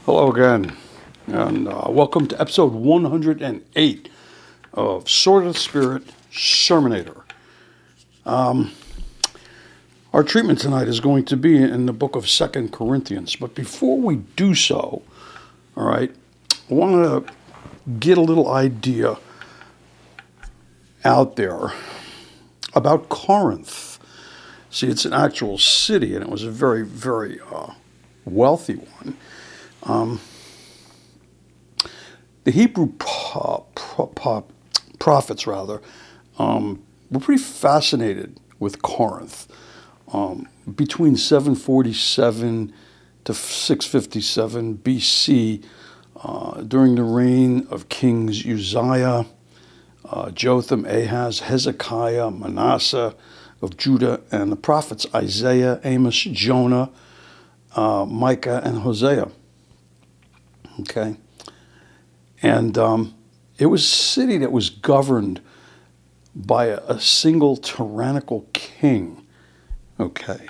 Hello again, and welcome to episode 108 of Sword of the Spirit, Sermonator. Our treatment tonight is going to be in the book of 2 Corinthians, but before we do so, all right, I want to get a little idea out there about Corinth. See, it's an actual city, and it was a very, very wealthy one. The Hebrew prophets, rather, were pretty fascinated with Corinth. Between 747 to 657 BC, during the reign of kings Uzziah, Jotham, Ahaz, Hezekiah, Manasseh of Judah, and the prophets Isaiah, Amos, Jonah, Micah, and Hosea. Okay? And it was a city that was governed by a single tyrannical king, okay,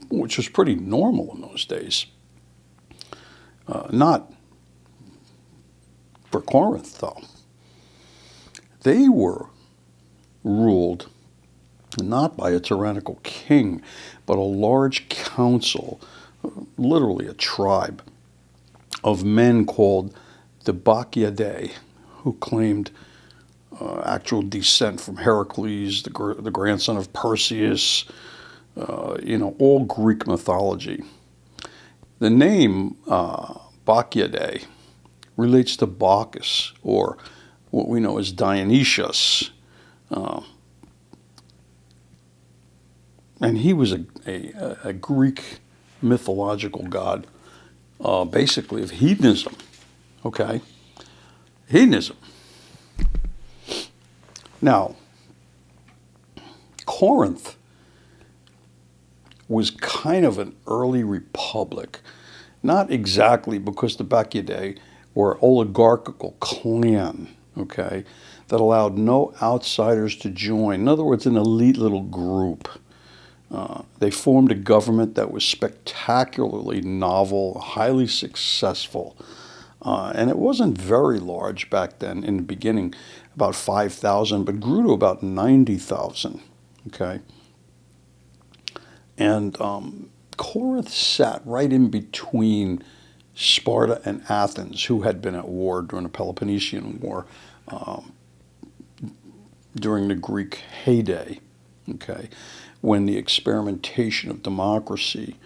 which was pretty normal in those days. Not for Corinth, though. They were ruled not by a tyrannical king, but a large council, literally a tribe, of men called the Bacchiadae, who claimed actual descent from Heracles, the grandson of Perseus, all Greek mythology. The name Bacchiadae relates to Bacchus, or what we know as Dionysius. And he was a Greek mythological god, basically of hedonism. Okay? Hedonism. Now, Corinth was kind of an early republic. Not exactly, because the Bacchiadae were an oligarchical clan, okay, that allowed no outsiders to join. In other words, an elite little group. They formed a government that was spectacularly novel, highly successful. And it wasn't very large back then in the beginning, about 5,000, but grew to about 90,000, okay? And Corinth sat right in between Sparta and Athens, who had been at war during the Peloponnesian War, during the Greek heyday, okay, when the experimentation of democracy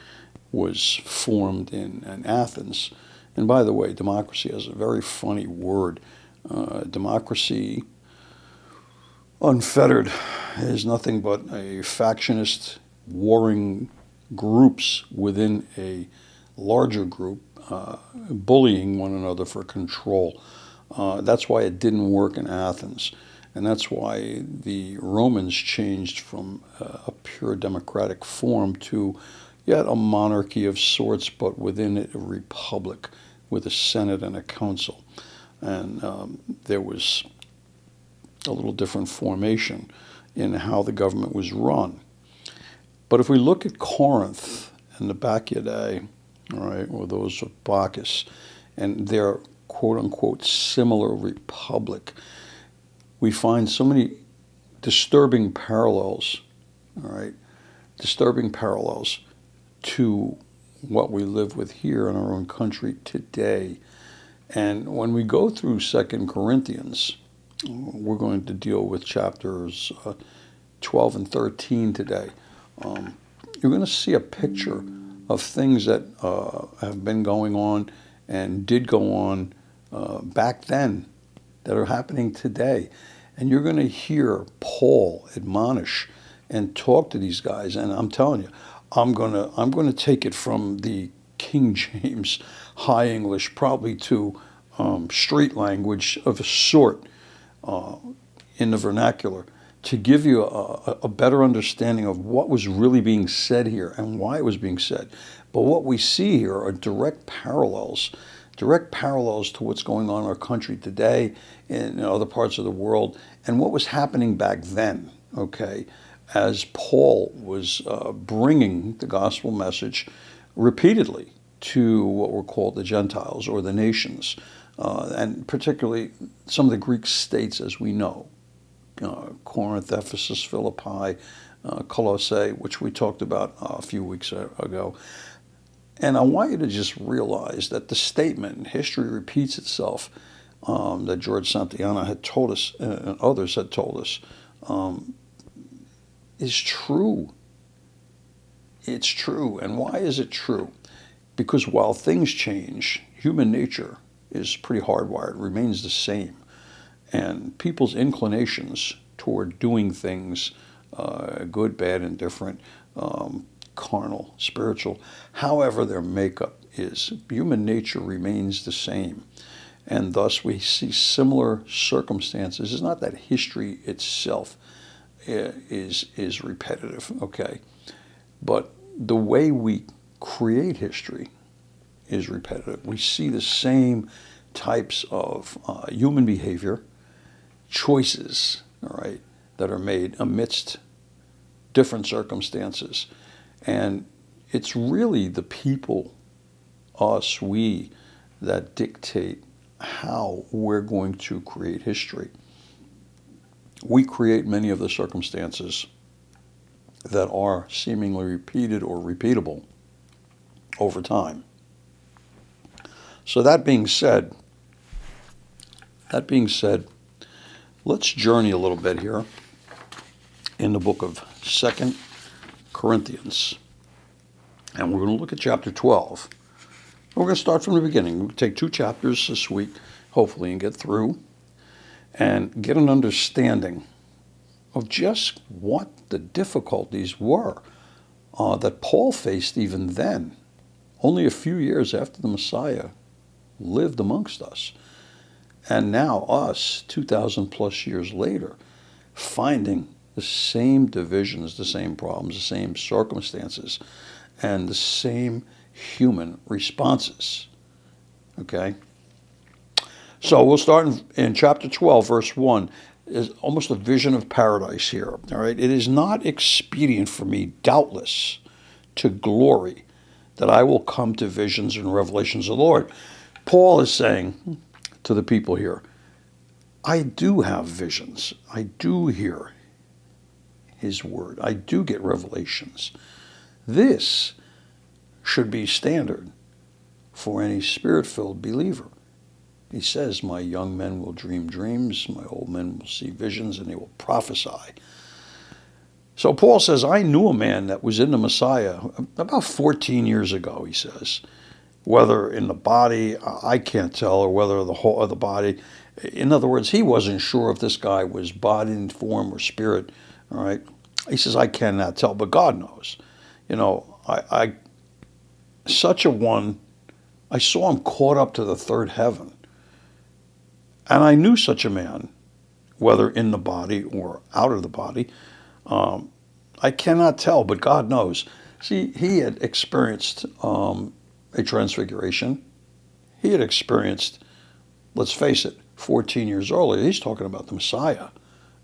was formed in Athens. And by the way, democracy has a very funny word. Democracy, unfettered, is nothing but a factionist warring groups within a larger group, bullying one another for control. That's why it didn't work in Athens. And that's why the Romans changed from a pure democratic form to yet a monarchy of sorts, but within it a republic with a senate and a council. And there was a little different formation in how the government was run. But if we look at Corinth and the Bacchiadae, all right, or those of Bacchus, and their quote-unquote similar republic, we find so many disturbing parallels, all right, disturbing parallels to what we live with here in our own country today. And when we go through 2 Corinthians, we're going to deal with chapters 12 and 13 today. You're going to see a picture of things that have been going on and did go on back then that are happening today. And you're going to hear Paul admonish and talk to these guys. And I'm telling you, I'm going to take it from the King James High English probably to street language of a sort in the vernacular, to give you a better understanding of what was really being said here and why it was being said. But what we see here are direct parallels to what's going on in our country today, in other parts of the world, and what was happening back then, okay, as Paul was bringing the gospel message repeatedly to what were called the Gentiles or the nations, and particularly some of the Greek states, as we know, Corinth, Ephesus, Philippi, Colossae, which we talked about a few weeks ago. And I want you to just realize that the statement, history repeats itself, that George Santayana had told us and others had told us, is true. It's true. And why is it true? Because while things change, human nature is pretty hardwired, remains the same. And people's inclinations toward doing things, good, bad, indifferent, carnal, spiritual, however their makeup is, human nature remains the same. And thus we see similar circumstances. It's not that history itself is repetitive, okay? But the way we create history is repetitive. We see the same types of human behavior, choices, all right, that are made amidst different circumstances. And it's really the people, us, we, that dictate how we're going to create history. We create many of the circumstances that are seemingly repeated or repeatable over time. So that being said, let's journey a little bit here in the book of 2 Corinthians. And we're going to look at chapter 12. We're going to start from the beginning. We'll take 2 chapters this week, hopefully, and get through and get an understanding of just what the difficulties were that Paul faced even then, only a few years after the Messiah lived amongst us. And now us, 2,000 plus years later, finding the same divisions, the same problems, the same circumstances, and the same human responses. Okay? So we'll start in chapter 12, verse 1. Is almost a vision of paradise here. All right? It is not expedient for me, doubtless, to glory that I will come to visions and revelations of the Lord. Paul is saying to the people here, I do have visions. I do hear his word. I do get revelations. This should be standard for any spirit-filled believer. He says, my young men will dream dreams, my old men will see visions, and they will prophesy. So Paul says, I knew a man that was in the Messiah about 14 years ago, he says. Whether in the body, I can't tell, or whether the whole of the body. In other words, he wasn't sure if this guy was body in form or spirit, all right? He says, I cannot tell, but God knows. You know, I such a one, I saw him caught up to the third heaven. And I knew such a man, whether in the body or out of the body. I cannot tell, but God knows. See, he had experienced a transfiguration. He had experienced, let's face it, 14 years earlier. He's talking about the Messiah,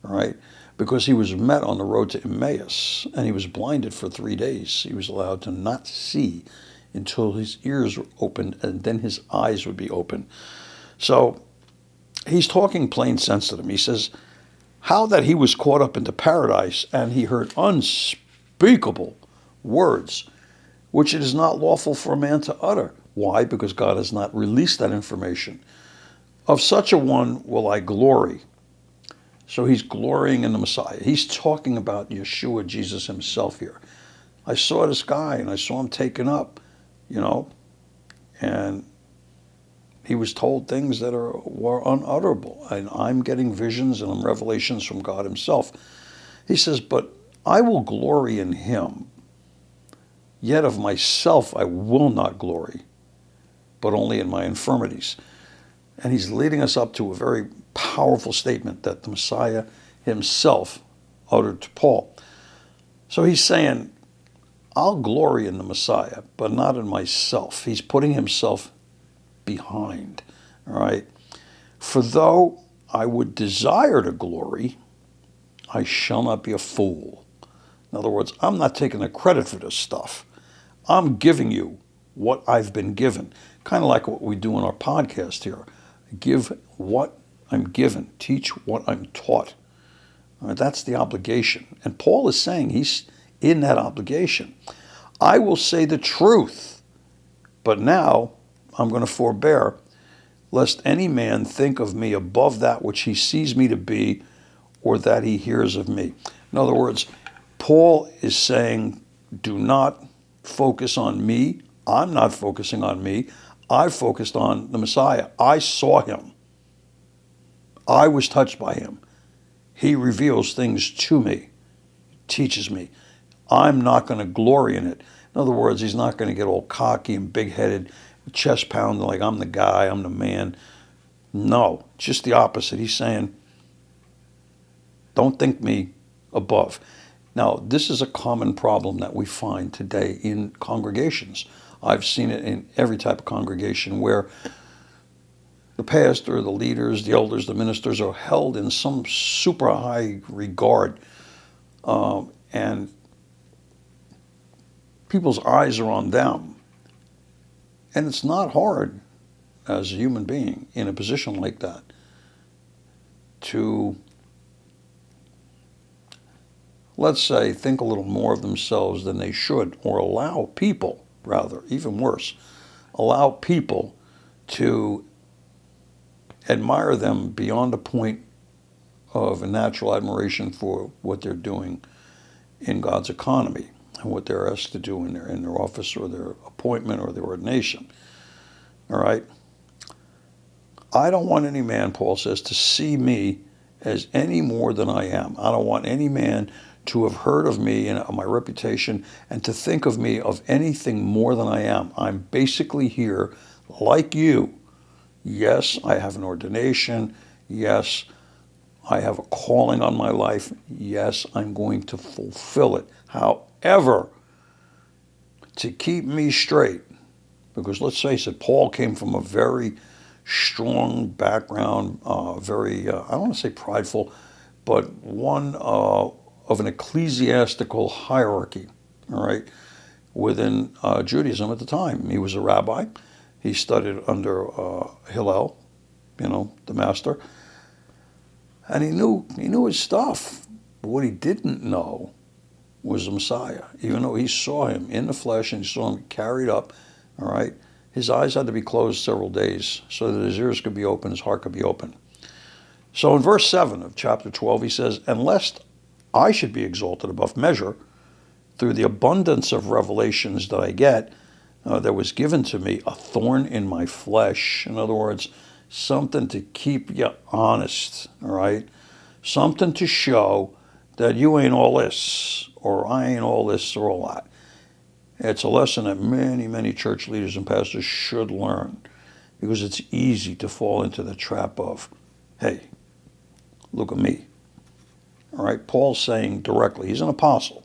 all right? Because he was met on the road to Emmaus, and he was blinded for 3 days. He was allowed to not see until his ears were opened, and then his eyes would be open. So he's talking plain sense to them. He says, how that he was caught up into paradise and he heard unspeakable words, which it is not lawful for a man to utter. Why? Because God has not released that information. Of such a one will I glory. So he's glorying in the Messiah. He's talking about Yeshua, Jesus himself here. I saw this guy and I saw him taken up, you know, and he was told things that were unutterable. And I'm getting visions and revelations from God himself. He says, but I will glory in him. Yet of myself I will not glory, but only in my infirmities. And he's leading us up to a very powerful statement that the Messiah himself uttered to Paul. So he's saying, I'll glory in the Messiah, but not in myself. He's putting himself behind, all right? For though I would desire to glory, I shall not be a fool. In other words, I'm not taking the credit for this stuff. I'm giving you what I've been given. Kind of like what we do in our podcast here. Give what I'm given. Teach what I'm taught. All right, that's the obligation. And Paul is saying he's in that obligation. I will say the truth, but now I'm going to forbear, lest any man think of me above that which he sees me to be, or that he hears of me. In other words, Paul is saying, do not focus on me. I'm not focusing on me. I focused on the Messiah. I saw him. I was touched by him. He reveals things to me, teaches me. I'm not going to glory in it. In other words, he's not going to get all cocky and big-headed, chest pounding like I'm the guy, I'm the man. No, just the opposite. He's saying, don't think me above. Now, this is a common problem that we find today in congregations. I've seen it in every type of congregation where the pastor, the leaders, the elders, the ministers are held in some super high regard, and people's eyes are on them. And it's not hard as a human being in a position like that to, let's say, think a little more of themselves than they should, or allow people, rather, even worse, allow people to admire them beyond a point of a natural admiration for what they're doing in God's economy and what they're asked to do in their office or their appointment or their ordination. All right? I don't want any man, Paul says, to see me as any more than I am. I don't want any man to have heard of me and my reputation and to think of me of anything more than I am. I'm basically here like you. Yes, I have an ordination. Yes, I have a calling on my life. Yes, I'm going to fulfill it. However, to keep me straight, because let's face it, Paul came from a very strong background, I don't want to say prideful, but one of an ecclesiastical hierarchy, all right, within Judaism at the time. He was a rabbi. He studied under Hillel, the master, and he knew his stuff. But what he didn't know was the Messiah. Even though he saw him in the flesh and he saw him carried up, all right, his eyes had to be closed several days so that his ears could be open, his heart could be open. So in verse 7 of chapter 12, he says, "And lest I should be exalted above measure through the abundance of revelations that I get, there was given to me a thorn in my flesh." In other words, something to keep you honest, all right? Something to show that you ain't all this, or I ain't all this, or all that. It's a lesson that many, many church leaders and pastors should learn, because it's easy to fall into the trap of, hey, look at me. All right, Paul's saying directly, he's an apostle.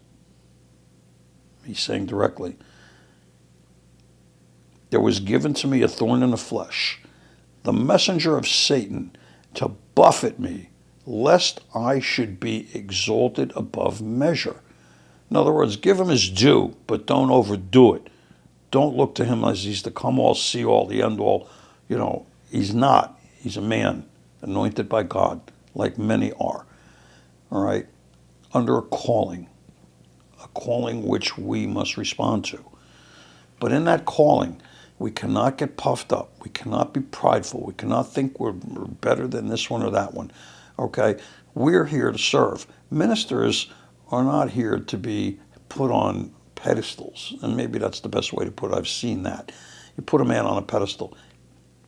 He's saying directly, there was given to me a thorn in the flesh, the messenger of Satan, to buffet me, lest I should be exalted above measure. In other words, give him his due, but don't overdo it. Don't look to him as he's the come-all, see-all, the end-all. He's not. He's a man anointed by God, like many are, all right, under a calling which we must respond to. But in that calling, we cannot get puffed up. We cannot be prideful. We cannot think we're better than this one or that one, okay? We're here to serve. Ministers are not here to be put on pedestals, and maybe that's the best way to put it. I've seen that. You put a man on a pedestal,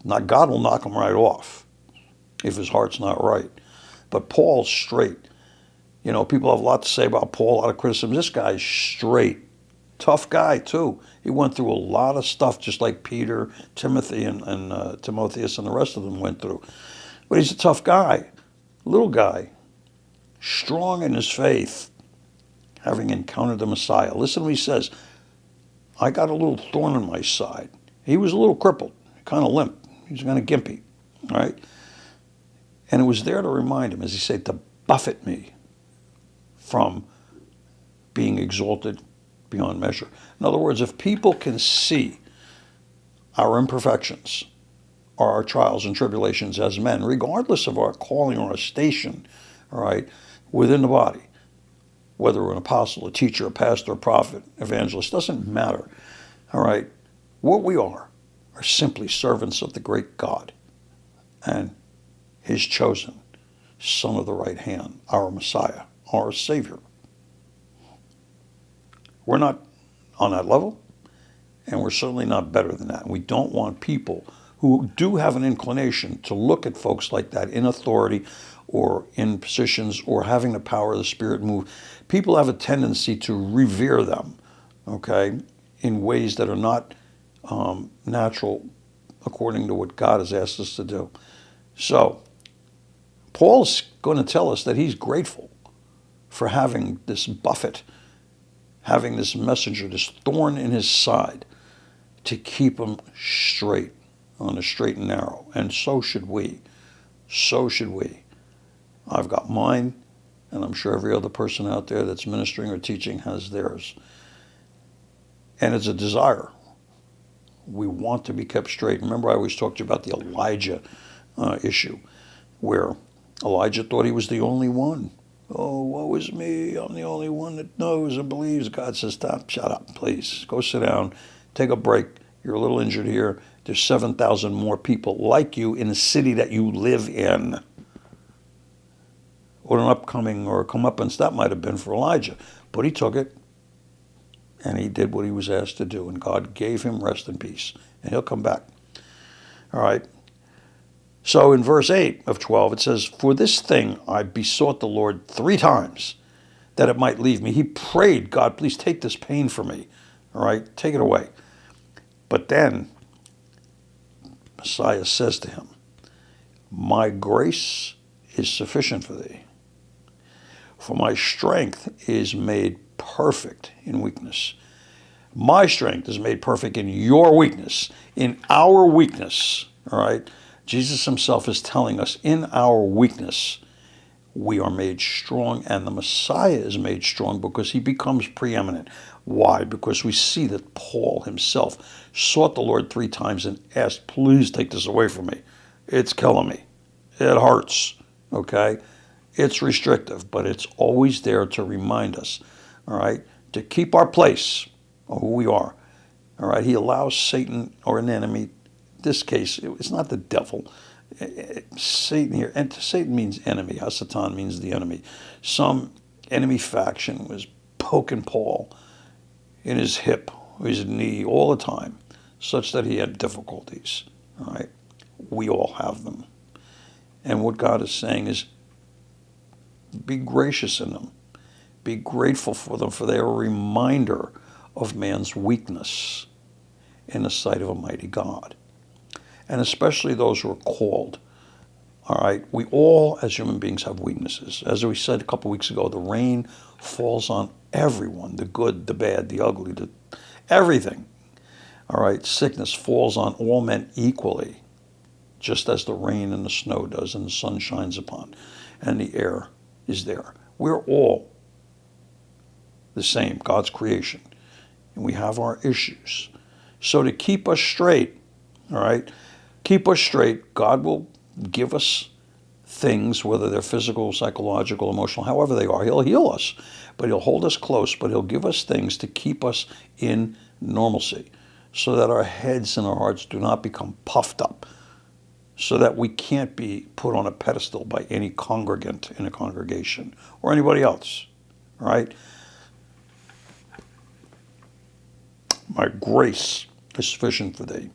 now God will knock him right off if his heart's not right. But Paul's straight. People have a lot to say about Paul, a lot of criticism. This guy's straight. Tough guy, too. He went through a lot of stuff, just like Peter, Timothy, and Timotheus and the rest of them went through. But he's a tough guy, little guy, strong in his faith, having encountered the Messiah. Listen to what he says. I got a little thorn in my side. He was a little crippled, kind of limp. He was kind of gimpy, all right? And it was there to remind him, as he said, to buffet me from being exalted beyond measure. In other words, if people can see our imperfections are our trials and tribulations as men, regardless of our calling or our station, all right, within the body. Whether we're an apostle, a teacher, a pastor, a prophet, evangelist, doesn't matter, all right. What we are simply servants of the great God and his chosen Son of the right hand, our Messiah, our Savior. We're not on that level, and we're certainly not better than that. We don't want people who do have an inclination to look at folks like that in authority or in positions or having the power of the Spirit move. People have a tendency to revere them, okay, in ways that are not natural according to what God has asked us to do. So, Paul's going to tell us that he's grateful for having this buffet, having this messenger, this thorn in his side, to keep him straight, on the straight and narrow. And so should we. So should we. I've got mine, and I'm sure every other person out there that's ministering or teaching has theirs. And it's a desire. We want to be kept straight. Remember, I always talked to you about the Elijah issue, where Elijah thought he was the only one. Oh, woe is me. I'm the only one that knows and believes. God says, stop, shut up, please. Go sit down, take a break. You're a little injured here. There's 7,000 more people like you in the city that you live in. What an upcoming or comeuppance that might have been for Elijah. But he took it, and he did what he was asked to do, and God gave him rest and peace, and he'll come back. All right. So in verse 8 of 12, it says, for this thing I besought the Lord 3 times that it might leave me. He prayed, God, please take this pain from me. All right, take it away. But then Messiah says to him, my grace is sufficient for thee, for my strength is made perfect in weakness. My strength is made perfect in your weakness, in our weakness. All right. Jesus himself is telling us in our weakness, we are made strong, and the Messiah is made strong because he becomes preeminent. Why? Because we see that Paul himself sought the Lord 3 times and asked, please take this away from me. It's killing me. It hurts. Okay? It's restrictive, but it's always there to remind us, all right, to keep our place of who we are. All right? He allows Satan or an enemy. This case, it's not the devil. Satan here, and Satan means enemy. Hasatan means the enemy. Some enemy faction was poking Paul in his hip, his knee, all the time, such that he had difficulties. All right, we all have them, and what God is saying is, be gracious in them, be grateful for them, for they are a reminder of man's weakness in the sight of a mighty God. And especially those who are called. All right, we all, as human beings, have weaknesses. As we said a couple weeks ago, the rain falls on everyone, the good, the bad, the ugly, everything. All right, sickness falls on all men equally, just as the rain and the snow does and the sun shines upon and the air is there. We're all the same, God's creation, and we have our issues. So to keep us straight, all right, keep us straight, God will give us things, whether they're physical, psychological, emotional, however they are. He'll heal us, but he'll hold us close, but he'll give us things to keep us in normalcy so that our heads and our hearts do not become puffed up, so that we can't be put on a pedestal by any congregant in a congregation or anybody else, right? My grace is sufficient for thee.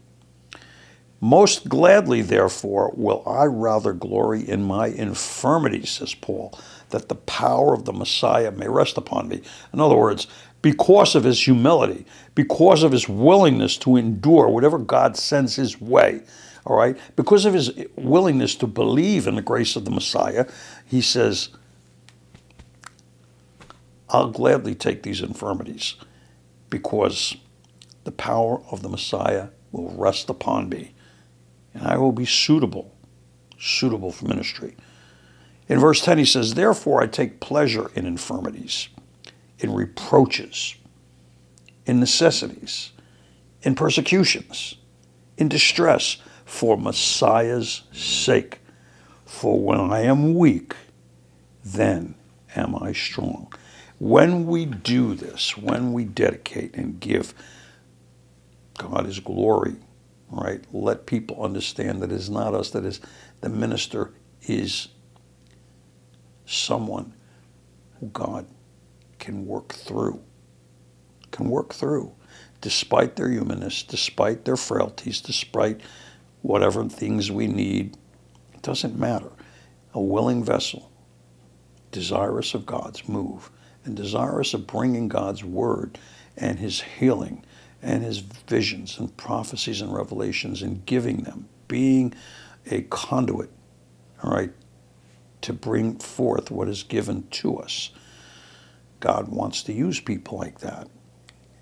Most gladly, therefore, will I rather glory in my infirmities, says Paul, that the power of the Messiah may rest upon me. In other words, because of his humility, because of his willingness to endure whatever God sends his way, all right, because of his willingness to believe in the grace of the Messiah, he says, I'll gladly take these infirmities because the power of the Messiah will rest upon me, and I will be suitable for ministry. In verse 10 he says, therefore I take pleasure in infirmities, in reproaches, in necessities, in persecutions, in distress for Messiah's sake. For when I am weak, then am I strong. When we do this, when we dedicate and give God His glory, right? Let people understand that it's not us, that is the minister is someone who God can work through, despite their humanness, despite their frailties, despite whatever things we need. It doesn't matter. A willing vessel, desirous of God's move, and desirous of bringing God's word and His healing and His visions and prophecies and revelations and giving them, being a conduit, all right, to bring forth what is given to us. God wants to use people like that.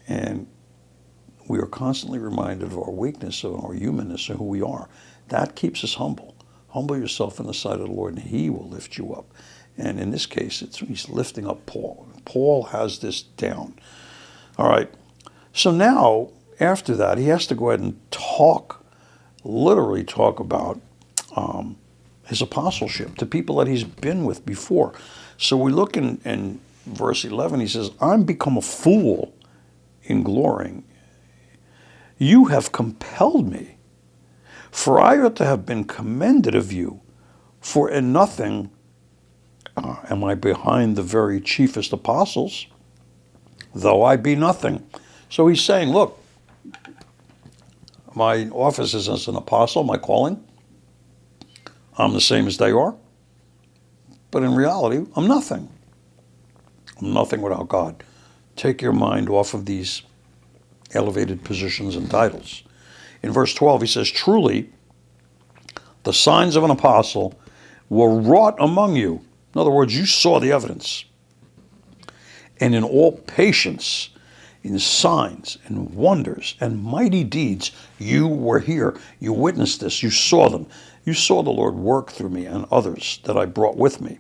And we are constantly reminded of our weakness, of our humanness, of who we are. That keeps us humble. Humble yourself in the sight of the Lord, and He will lift you up. And in this case, He's lifting up Paul. Paul has this down. All right. So now, after that, he has to go ahead and literally talk about his apostleship to people that he's been with before. So we look in verse 11, he says, I'm become a fool in glorying. You have compelled me, for I ought to have been commended of you, for in nothing am I behind the very chiefest apostles, though I be nothing. So he's saying, look, my office is as an apostle, my calling, I'm the same as they are, but in reality, I'm nothing. I'm nothing without God. Take your mind off of these elevated positions and titles. In verse 12, he says, truly, the signs of an apostle were wrought among you. In other words, you saw the evidence. And in all patience, in signs and wonders and mighty deeds, you were here. You witnessed this. You saw them. You saw the Lord work through me and others that I brought with me.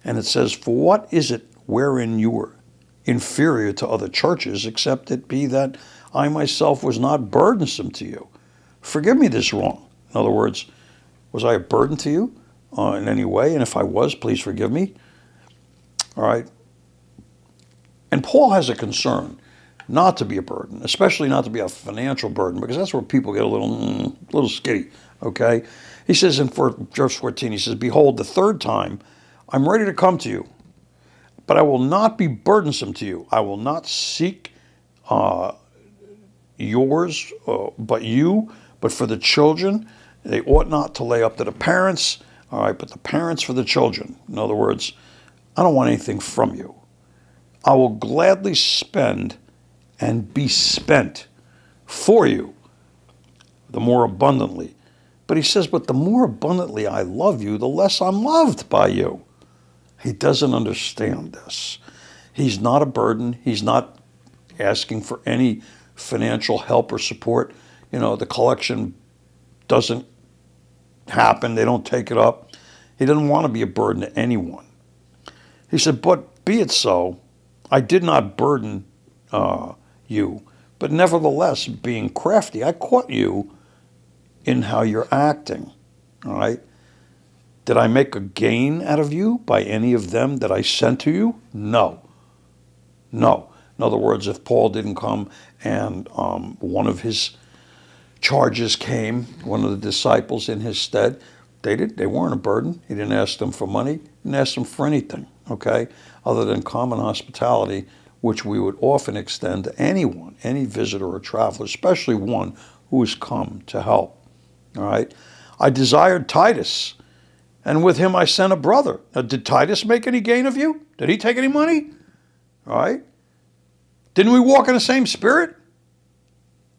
And it says, for what is it wherein you were inferior to other churches, except it be that I myself was not burdensome to you? Forgive me this wrong. In other words, was I a burden to you in any way? And if I was, please forgive me. All right. And Paul has a concern not to be a burden, especially not to be a financial burden, because that's where people get a little skitty, okay? He says in verse 14, he says, behold, the third time I'm ready to come to you, but I will not be burdensome to you. I will not seek yours, but for the children. They ought not to lay up to the parents, all right, but the parents for the children. In other words, I don't want anything from you. I will gladly spend and be spent for you the more abundantly. But he says, but the more abundantly I love you, the less I'm loved by you. He doesn't understand this. He's not a burden. He's not asking for any financial help or support. You know, the collection doesn't happen. They don't take it up. He doesn't want to be a burden to anyone. He said, but be it so. I did not burden you, but nevertheless, being crafty, I caught you in how you're acting, all right? Did I make a gain out of you by any of them that I sent to you? No. In other words, if Paul didn't come and one of his charges came, one of the disciples in his stead, they weren't a burden. He didn't ask them for money. He didn't ask them for anything, okay, other than common hospitality, which we would often extend to anyone, any visitor or traveler, especially one who has come to help. All right. I desired Titus, and with him I sent a brother. Now, did Titus make any gain of you? Did he take any money? All right. Didn't we walk in the same spirit?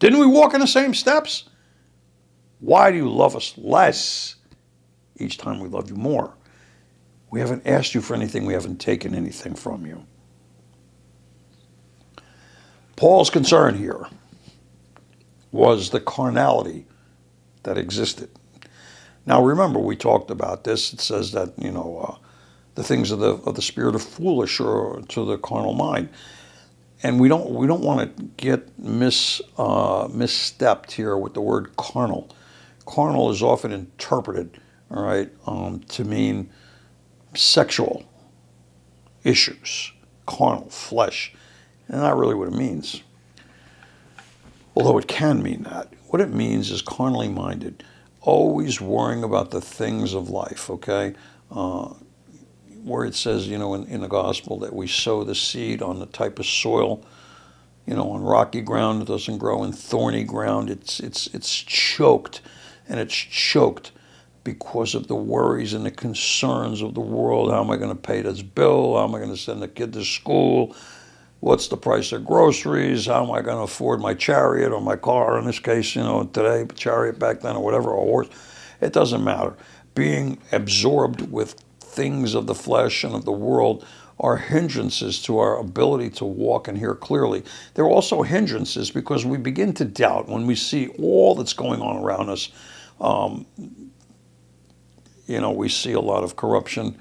Didn't we walk in the same steps? Why do you love us less each time we love you more? We haven't asked you for anything. We haven't taken anything from you. Paul's concern here was the carnality that existed. Now remember, we talked about this. It says that, the things of the spirit are foolish or to the carnal mind. And we don't want to get misstepped here with the word carnal. Carnal is often interpreted, all right, to mean sexual issues, carnal, flesh, and not really what it means. Although it can mean that. What it means is carnally minded, always worrying about the things of life, okay? Where it says, in the gospel that we sow the seed on the type of soil, on rocky ground it doesn't grow, in thorny ground it's choked, and it's choked because of the worries and the concerns of the world. How am I going to pay this bill? How am I going to send the kid to school? What's the price of groceries? How am I going to afford my chariot or my car, in this case, today, chariot back then, or whatever, or horse? It doesn't matter. Being absorbed with things of the flesh and of the world are hindrances to our ability to walk and hear clearly. They're also hindrances because we begin to doubt when we see all that's going on around us. We see a lot of corruption.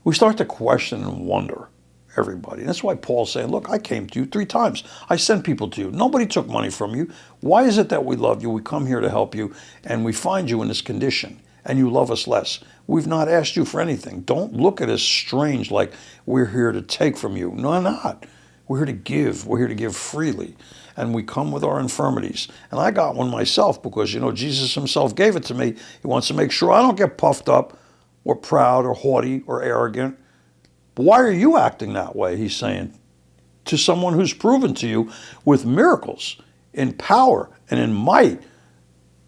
We start to question and wonder everybody. And that's why Paul's saying, look, I came to you 3 times. I sent people to you. Nobody took money from you. Why is it that we love you? We come here to help you, and we find you in this condition, and you love us less. We've not asked you for anything. Don't look at us strange like we're here to take from you. No, not. We're here to give. We're here to give freely. And we come with our infirmities. And I got one myself because, Jesus himself gave it to me. He wants to make sure I don't get puffed up or proud or haughty or arrogant. But why are you acting that way, he's saying, to someone who's proven to you with miracles, in power and in might,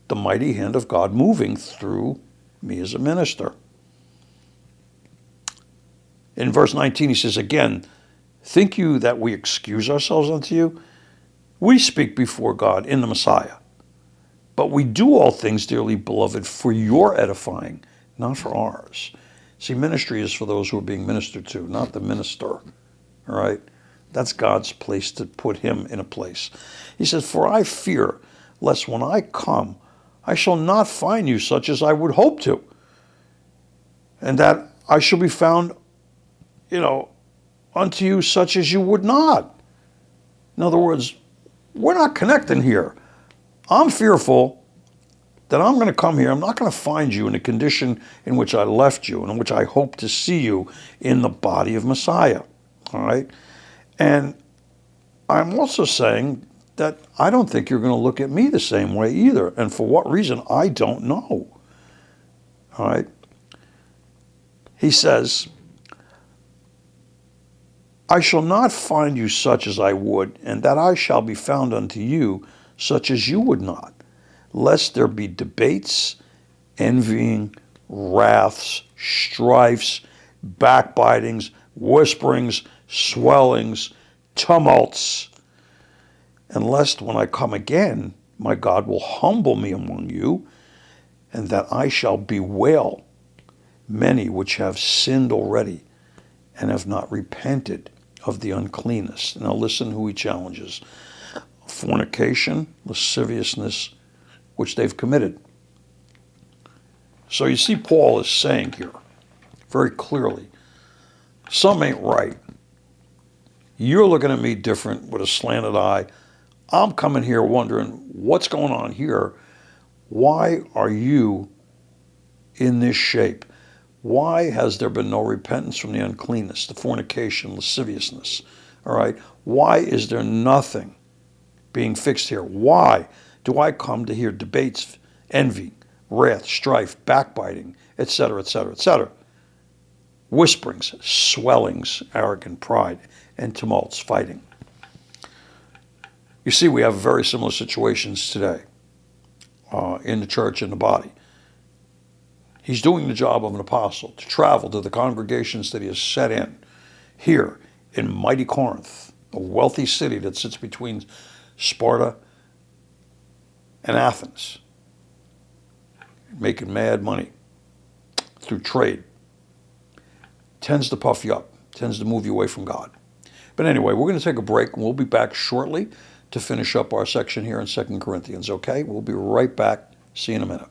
the mighty hand of God moving through me as a minister. In verse 19, he says, again, think you that we excuse ourselves unto you? We speak before God in the Messiah. But we do all things, dearly beloved, for your edifying, not for ours. See, ministry is for those who are being ministered to, not the minister. All right? That's God's place to put him in a place. He says, for I fear, lest when I come, I shall not find you such as I would hope to, and that I shall be found, unto you such as you would not. In other words, we're not connecting here. I'm fearful that I'm going to come here. I'm not going to find you in the condition in which I left you and in which I hope to see you in the body of Messiah. All right? And I'm also saying that I don't think you're going to look at me the same way either. And for what reason, I don't know. All right? He says, I shall not find you such as I would, and that I shall be found unto you such as you would not, lest there be debates, envying, wraths, strifes, backbitings, whisperings, swellings, tumults, and lest when I come again, my God will humble me among you, and that I shall bewail many which have sinned already and have not repented of the uncleanness. Now listen who he challenges. Fornication, lasciviousness, which they've committed. So you see Paul is saying here very clearly, some ain't right. You're looking at me different with a slanted eye. I'm coming here wondering what's going on here. Why are you in this shape? Why has there been no repentance from the uncleanness, the fornication, lasciviousness? All right. Why is there nothing being fixed here? Why do I come to hear debates, envy, wrath, strife, backbiting, etc., etc., etc.? Whisperings, swellings, arrogant pride, and tumults, fighting. You see, we have very similar situations today in the church and the body. He's doing the job of an apostle to travel to the congregations that he has set in here in mighty Corinth, a wealthy city that sits between Sparta and Athens, making mad money through trade. Tends to puff you up, tends to move you away from God. But anyway, we're going to take a break, and we'll be back shortly to finish up our section here in 2 Corinthians, okay? We'll be right back. See you in a minute.